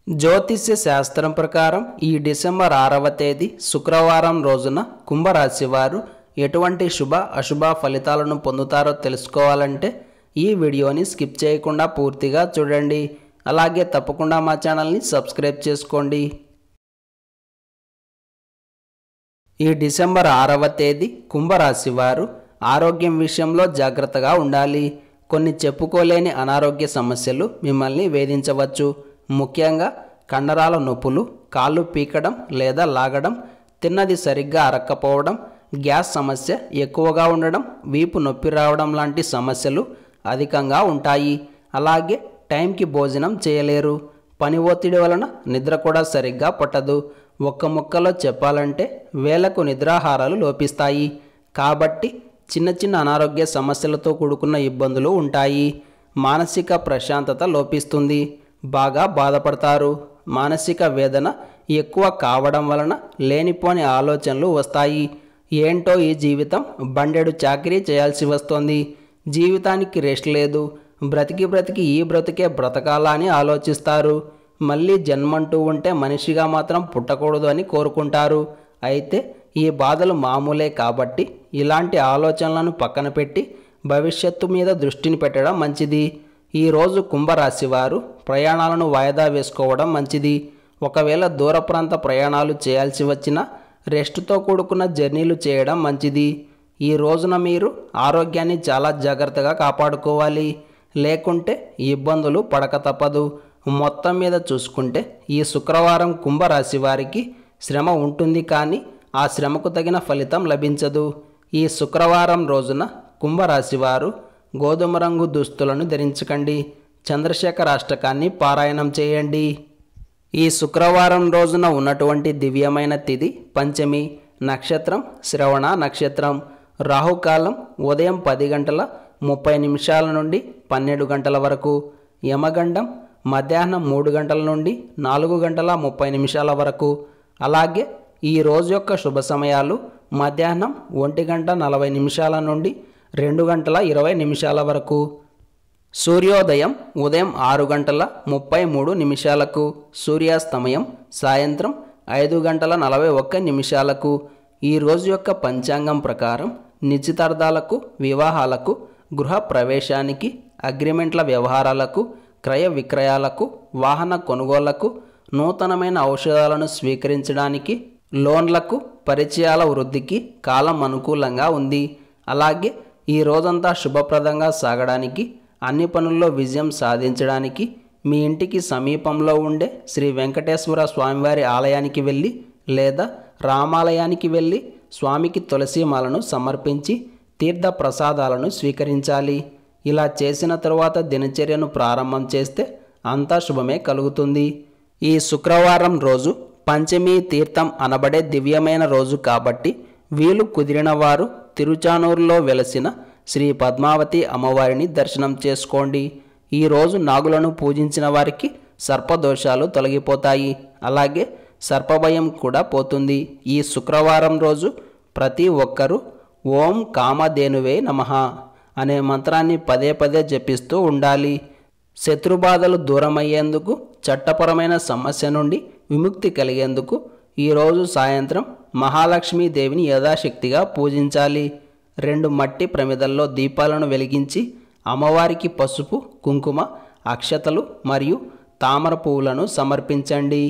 జ్యోతిష్య శాస్త్రం ప్రకారం ఈ డిసెంబర్ 6వ తేదీ శుక్రవారం రోజున కుంభరాశి వారు ఎటువంటి శుభ అశుభ ఫలితాలను పొందుతారో తెలుసుకోవాలంటే ఈ వీడియోని స్కిప్ చేయకుండా పూర్తిగా చూడండి. అలాగే తప్పకుండా మా ఛానల్ని సబ్స్క్రైబ్ చేసుకోండి. ఈ డిసెంబర్ 6వ తేదీ కుంభరాశి వారు ఆరోగ్యం విషయంలో జాగ్రత్తగా ఉండాలి. కొన్ని చెప్పుకోలేని అనారోగ్య సమస్యలు మిమ్మల్ని వేధించవచ్చు. ముఖ్యంగా కండరాల నొప్పులు, కాళ్ళు పీకడం లేదా లాగడం, తిన్నది సరిగ్గా అరక్కపోవడం, గ్యాస్ సమస్య ఎక్కువగా ఉండడం, వీపు నొప్పి రావడం లాంటి సమస్యలు అధికంగా ఉంటాయి. అలాగే టైంకి భోజనం చేయలేరు. పని ఒత్తిడి వలన నిద్ర కూడా సరిగ్గా పట్టదు. ఒక్క ముక్కలో చెప్పాలంటే వేలకు నిద్రాహారాలు లోపిస్తాయి. కాబట్టి చిన్న చిన్న అనారోగ్య సమస్యలతో కూడుకున్న ఇబ్బందులు ఉంటాయి. మానసిక ప్రశాంతత లోపిస్తుంది. బాగా బాధపడతారు. మానసిక వేదన ఎక్కువ కావడం వలన లేనిపోని ఆలోచనలు వస్తాయి. ఏంటో ఈ జీవితం, బండెడు చాకరీ చేయాల్సి వస్తుంది, జీవితానికి రెస్ట్ లేదు, బ్రతికి ఈ బ్రతికే బ్రతకాలా అని ఆలోచిస్తారు. మళ్ళీ జన్మంటూ ఉంటే మనిషిగా మాత్రం పుట్టకూడదు అని కోరుకుంటారు. అయితే ఈ బాధలు మామూలే కాబట్టి ఇలాంటి ఆలోచనలను పక్కన పెట్టి భవిష్యత్తు మీద దృష్టిని పెట్టడం మంచిది. ఈరోజు కుంభరాశి వారు ప్రయాణాలను వాయిదా వేసుకోవడం మంచిది. ఒకవేళ దూర ప్రాంత ప్రయాణాలు చేయాల్సి వచ్చినా రెస్ట్తో కూడుకున్న జర్నీలు చేయడం మంచిది. ఈ రోజున మీరు ఆరోగ్యాన్ని చాలా జాగ్రత్తగా కాపాడుకోవాలి. లేకుంటే ఇబ్బందులు పడక తప్పదు. మొత్తం మీద చూసుకుంటే ఈ శుక్రవారం కుంభరాశి వారికి శ్రమ ఉంటుంది, కానీ ఆ శ్రమకు తగిన ఫలితం లభించదు. ఈ శుక్రవారం రోజున కుంభరాశి వారు గోధుమ రంగు దుస్తులను ధరించకండి. చంద్రశేఖర అష్టకాన్ని పారాయణం చేయండి. ఈ శుక్రవారం రోజున ఉన్నటువంటి దివ్యమైన తిథి పంచమి, నక్షత్రం శ్రవణ నక్షత్రం, రాహుకాలం ఉదయం 10:30 నుండి 12 వరకు, యమగండం మధ్యాహ్నం 3 నుండి 4:30 వరకు. అలాగే ఈ రోజు యొక్క శుభ సమయాలు మధ్యాహ్నం 1:40 నుండి 2:20 వరకు. సూర్యోదయం ఉదయం 6:33, సూర్యాస్తమయం సాయంత్రం 5:41. ఈ రోజు యొక్క పంచాంగం ప్రకారం నిశ్చితార్థాలకు, వివాహాలకు, గృహ ప్రవేశానికి, అగ్రిమెంట్ల వ్యవహారాలకు, క్రయ విక్రయాలకు, వాహన కొనుగోళ్లకు, నూతనమైన ఔషధాలను స్వీకరించడానికి, లోన్లకు, పరిచయాల వృద్ధికి కాలం అనుకూలంగా ఉంది. అలాగే ఈ రోజంతా శుభప్రదంగా సాగడానికి, అన్ని పనుల్లో విజయం సాధించడానికి మీ ఇంటికి సమీపంలో ఉండే శ్రీ వెంకటేశ్వర స్వామివారి ఆలయానికి వెళ్ళి లేదా రామాలయానికి వెళ్ళి స్వామికి తులసిమాలను సమర్పించి తీర్థ ప్రసాదాలను స్వీకరించాలి. ఇలా చేసిన తరువాత దినచర్యను ప్రారంభం చేస్తే అంతా శుభమే కలుగుతుంది. ఈ శుక్రవారం రోజు పంచమి తీర్థం అనబడే దివ్యమైన రోజు కాబట్టి వీలు కుదిరిన వారు తిరుచానూరులో వెలసిన శ్రీ పద్మావతి అమ్మవారిని దర్శనం చేసుకోండి. ఈరోజు నాగులను పూజించిన వారికి సర్పదోషాలు తొలగిపోతాయి. అలాగే సర్పభయం కూడా పోతుంది. ఈ శుక్రవారం రోజు ప్రతి ఒక్కరూ ఓం కామధేనువే నమః అనే మంత్రాన్ని పదే పదే జపిస్తూ ఉండాలి. శత్రుబాధలు దూరమయ్యేందుకు, చట్టపరమైన సమస్య నుండి విముక్తి కలిగేందుకు ఈరోజు సాయంత్రం మహాలక్ష్మీదేవిని యథాశక్తిగా పూజించాలి. 2 మట్టి ప్రమిదల్లో దీపాలను వెలిగించి అమ్మవారికి పసుపు, కుంకుమ, అక్షతలు మరియు తామర పువ్వులను సమర్పించండి.